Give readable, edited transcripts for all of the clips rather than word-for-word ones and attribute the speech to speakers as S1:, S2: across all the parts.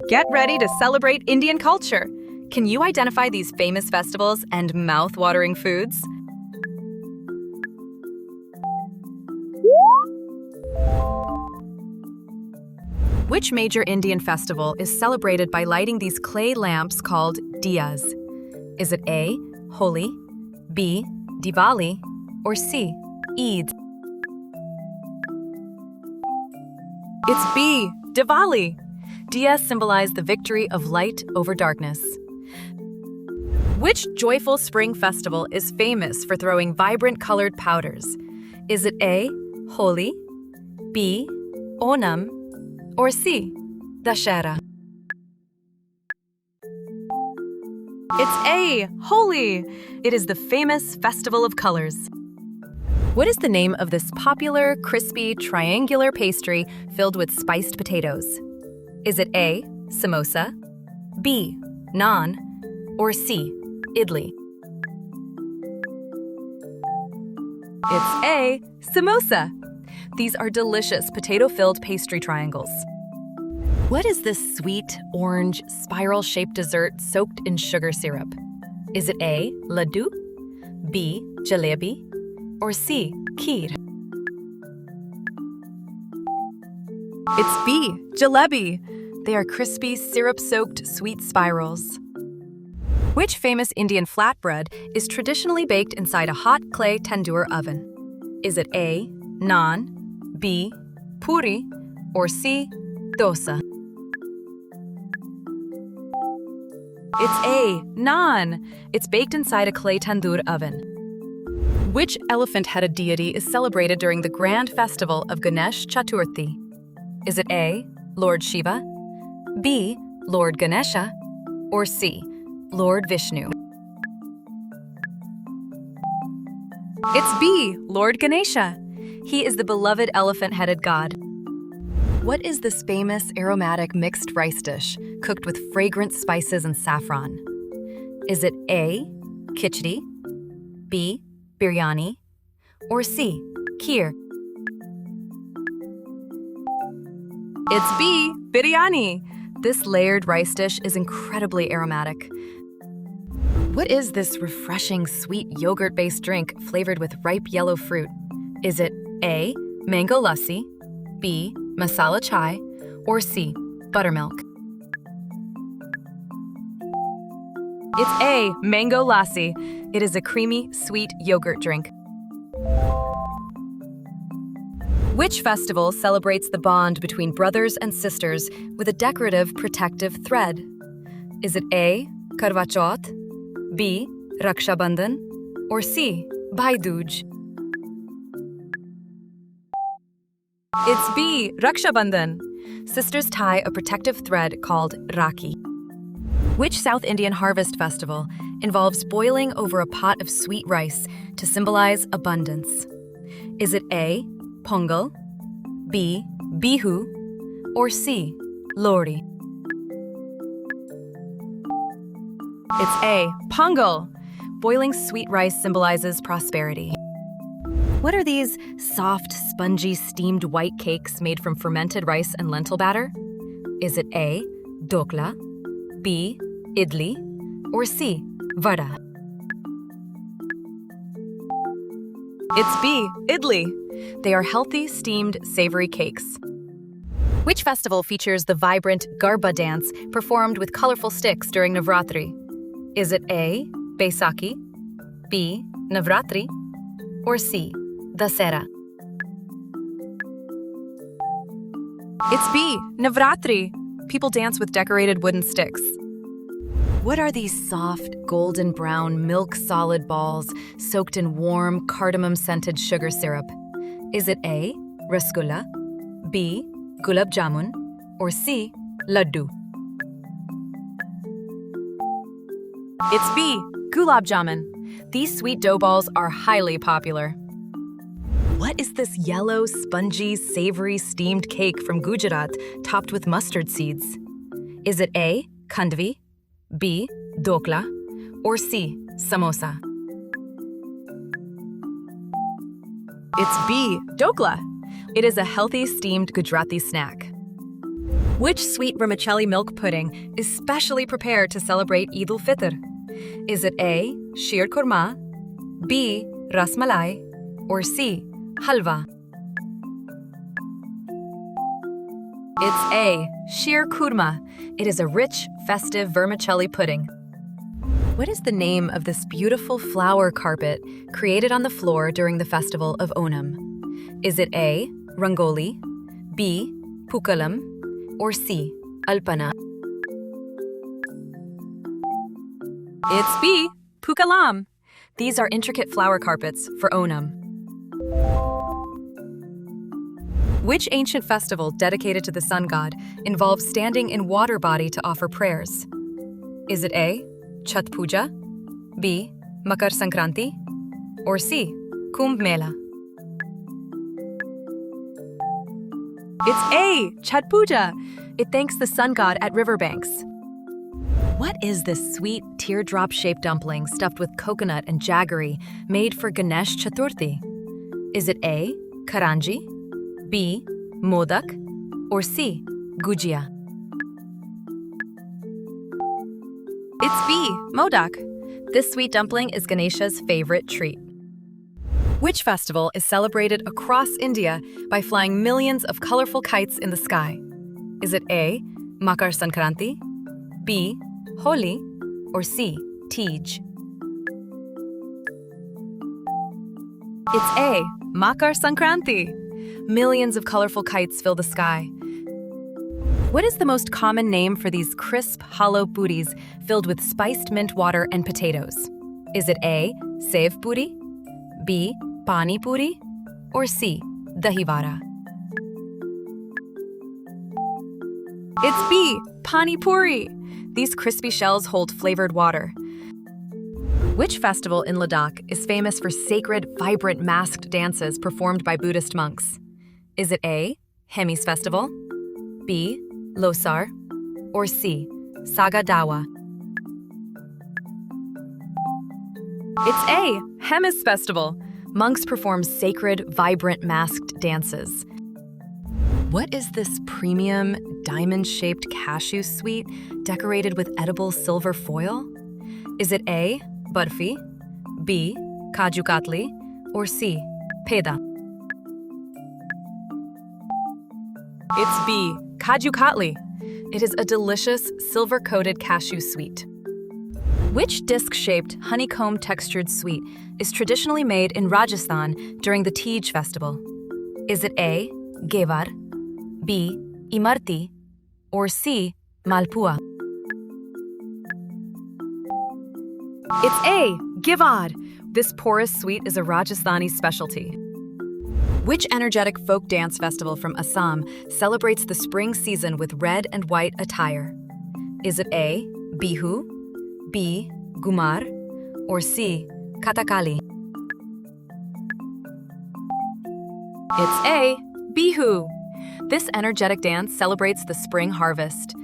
S1: Get ready to celebrate Indian culture. Can you identify these famous festivals and mouth-watering foods? Which major Indian festival is celebrated by lighting these clay lamps called diyas? Is it A, Holi, B, Diwali, or C, Eid? It's B, Diwali. Diyas symbolize the victory of light over darkness. Which joyful spring festival is famous for throwing vibrant colored powders? Is it A, Holi, B, Onam, or C, Dashera? It's A, Holi. It is the famous festival of colors. What is the name of this popular, crispy, triangular pastry filled with spiced potatoes? Is it A, samosa, B, naan, or C, idli? It's A, samosa. These are delicious potato-filled pastry triangles. What is this sweet, orange, spiral-shaped dessert soaked in sugar syrup? Is it A, laddu, B, jalebi, or C, kheer? It's B, jalebi. They are crispy, syrup-soaked sweet spirals. Which famous Indian flatbread is traditionally baked inside a hot clay tandoor oven? Is it A, naan, B, puri, or C, dosa? It's A, naan. It's baked inside a clay tandoor oven. Which elephant-headed deity is celebrated during the grand festival of Ganesh Chaturthi? Is it A, Lord Shiva, B, Lord Ganesha, or C, Lord Vishnu? It's B, Lord Ganesha. He is the beloved elephant-headed god. What is this famous aromatic mixed rice dish cooked with fragrant spices and saffron? Is it A, khichdi, B, biryani, or C, kheer? It's B, biryani. This layered rice dish is incredibly aromatic. What is this refreshing sweet yogurt-based drink flavored with ripe yellow fruit? Is it A, mango lassi, B, masala chai, or C, buttermilk? It's A, mango lassi. It is a creamy, sweet yogurt drink. Which festival celebrates the bond between brothers and sisters with a decorative protective thread? Is it A, Karwa Chauth, B, Raksha Bandhan, or C, Bhai Dooj? It's B, Raksha Bandhan. Sisters tie a protective thread called Rakhi. Which South Indian harvest festival involves boiling over a pot of sweet rice to symbolize abundance? Is it A, Pongal, B, Bihu, or C, Lohri? It's A, Pongal. Boiling sweet rice symbolizes prosperity. What are these soft, spongy, steamed white cakes made from fermented rice and lentil batter? Is it A, dokla, B, idli, or C, vada? It's B, idli. They are healthy, steamed, savory cakes. Which festival features the vibrant Garba dance performed with colorful sticks during Navratri? Is it A, Baisakhi, B, Navratri, or C, Dasera? It's B, Navratri. People dance with decorated wooden sticks. What are these soft, golden brown, milk-solid balls soaked in warm, cardamom-scented sugar syrup? Is it A, rasgulla, B, gulab jamun, or C, laddu? It's B, gulab jamun. These sweet dough balls are highly popular. What is this yellow, spongy, savory steamed cake from Gujarat topped with mustard seeds? Is it A, khandvi, B, dokla, or C, samosa? It's B, dokla. It is a healthy steamed Gujarati snack. Which sweet vermicelli milk pudding is specially prepared to celebrate Eid al-Fitr? Is it A, sheer kurma, B, ras malai, or C, halwa? It's A, sheer kurma. It is a rich, festive vermicelli pudding. What is the name of this beautiful flower carpet created on the floor during the festival of Onam? Is it A, rangoli, B, pukalam, or C, alpana? It's B, pukalam. These are intricate flower carpets for Onam. Which ancient festival dedicated to the sun god involves standing in water body to offer prayers? Is it A, Chhat Puja, B, Makar Sankranti, or C, Kumbh Mela? It's A, Chhat Puja. It thanks the sun god at riverbanks. What is this sweet teardrop-shaped dumpling stuffed with coconut and jaggery made for Ganesh Chaturthi? Is it A, Karanji, B, modak, or C, gujia? It's B, modak. This sweet dumpling is Ganesha's favorite treat. Which festival is celebrated across India by flying millions of colorful kites in the sky? Is it A, Makar Sankranti, B, Holi, or C, Tej? It's A, Makar Sankranti. Millions of colorful kites fill the sky. What is the most common name for these crisp, hollow puris filled with spiced mint water and potatoes? Is it A, sev puri, B, pani puri, or C, dahi vada? It's B, pani puri. These crispy shells hold flavored water. Which festival in Ladakh is famous for sacred, vibrant masked dances performed by Buddhist monks? Is it A, Hemis Festival, B, Losar, or C, Saga Dawa? It's A, Hemis Festival. Monks perform sacred, vibrant masked dances. What is this premium, diamond-shaped cashew sweet decorated with edible silver foil? Is it A, barfi, B, kaju katli, or C, peda? It's B, kaju katli. It is a delicious, silver-coated cashew sweet. Which disc-shaped, honeycomb-textured sweet is traditionally made in Rajasthan during the Tej festival? Is it A, gevar, B, imarti, or C, malpua? It's A, gevar. This porous sweet is a Rajasthani specialty. Which energetic folk dance festival from Assam celebrates the spring season with red and white attire? Is it A, Bihu, B, Gumar, or C, Kathakali? It's A, Bihu. This energetic dance celebrates the spring harvest.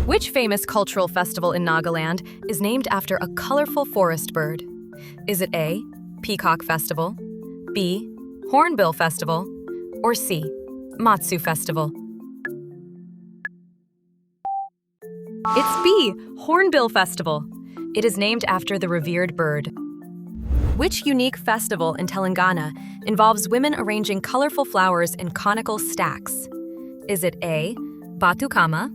S1: Which famous cultural festival in Nagaland is named after a colorful forest bird? Is it A, Peacock Festival, B, Hornbill Festival, or C, Matsu Festival? It's B, Hornbill Festival. It is named after the revered bird. Which unique festival in Telangana involves women arranging colorful flowers in conical stacks? Is it A, Batukama,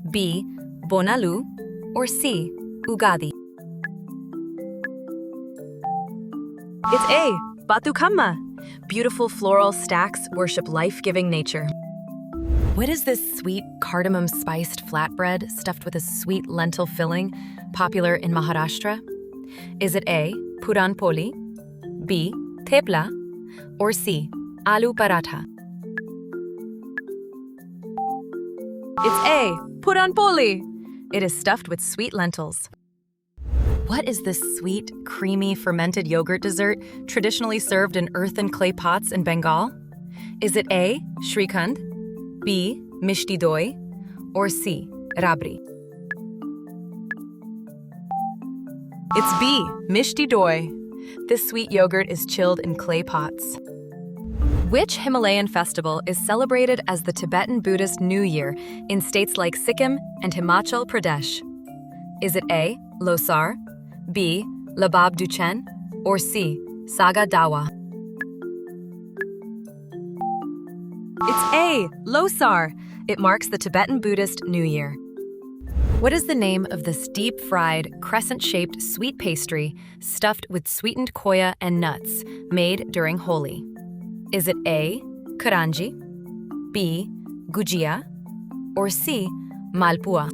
S1: B, Bonalu, or C, Ugadi? It's A, Batukama. Beautiful floral stacks worship life-giving nature. What is this sweet cardamom-spiced flatbread stuffed with a sweet lentil filling popular in Maharashtra? Is it A, puran poli, B, thepla, or C, aloo paratha? It's A, puran poli. It is stuffed with sweet lentils. What is this sweet, creamy, fermented yogurt dessert traditionally served in earthen clay pots in Bengal? Is it A, Shrikhand, B, Mishti Doi, or C, Rabri? It's B, Mishti Doi. This sweet yogurt is chilled in clay pots. Which Himalayan festival is celebrated as the Tibetan Buddhist New Year in states like Sikkim and Himachal Pradesh? Is it A. Losar, B. Labab Duchen, or C. Saga Dawa? It's A. Losar. It marks the Tibetan Buddhist New Year. What is the name of this deep-fried, crescent-shaped sweet pastry stuffed with sweetened koya and nuts made during Holi? Is it A. Karanji, B. Gujia, or C. Malpua?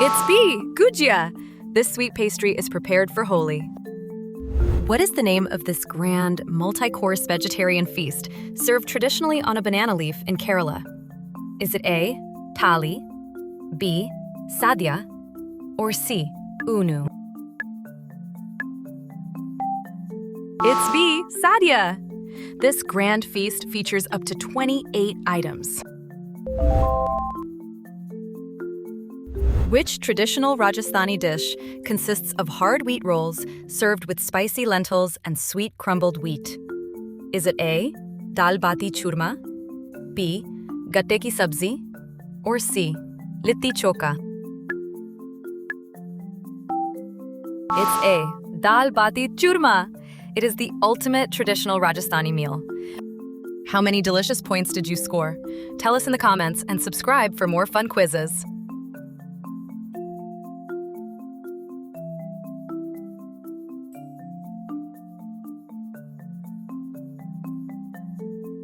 S1: It's B. Gujia. This sweet pastry is prepared for Holi. What is the name of this grand, multi-course vegetarian feast served traditionally on a banana leaf in Kerala? Is it A. Thali, B. Sadhya, or C. Unu? It's B. Sadhya. This grand feast features up to 28 items. Which traditional Rajasthani dish consists of hard wheat rolls served with spicy lentils and sweet crumbled wheat? Is it A. Dal bati churma, B. Gatte ki sabzi, or C. Litti choka? It's A. Dal bati churma. It is the ultimate traditional Rajasthani meal. How many delicious points did you score? Tell us in the comments and subscribe for more fun quizzes.